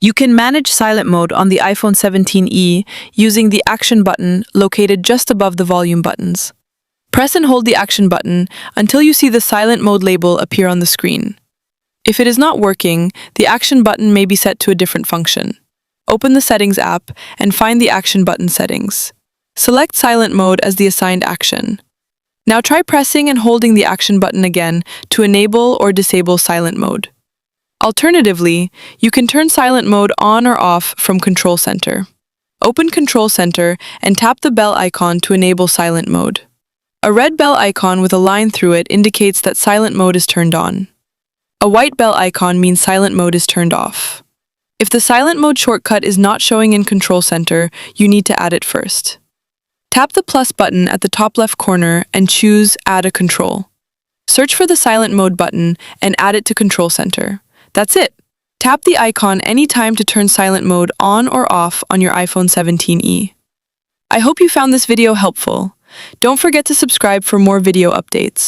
You can manage silent mode on the iPhone 17e using the action button located just above the volume buttons. Press and hold the action button until you see the silent mode label appear on the screen. If it is not working, the action button may be set to a different function. Open the Settings app and find the action button settings. Select silent mode as the assigned action. Now try pressing and holding the action button again to enable or disable silent mode. Alternatively, you can turn silent mode on or off from Control Center. Open Control Center and tap the bell icon to enable silent mode. A red bell icon with a line through it indicates that silent mode is turned on. A white bell icon means silent mode is turned off. If the silent mode shortcut is not showing in Control Center, you need to add it first. Tap the plus button at the top left corner and choose Add a Control. Search for the silent mode button and add it to Control Center. That's it. Tap the icon anytime to turn silent mode on or off on your iPhone 17e. I hope you found this video helpful. Don't forget to subscribe for more video updates.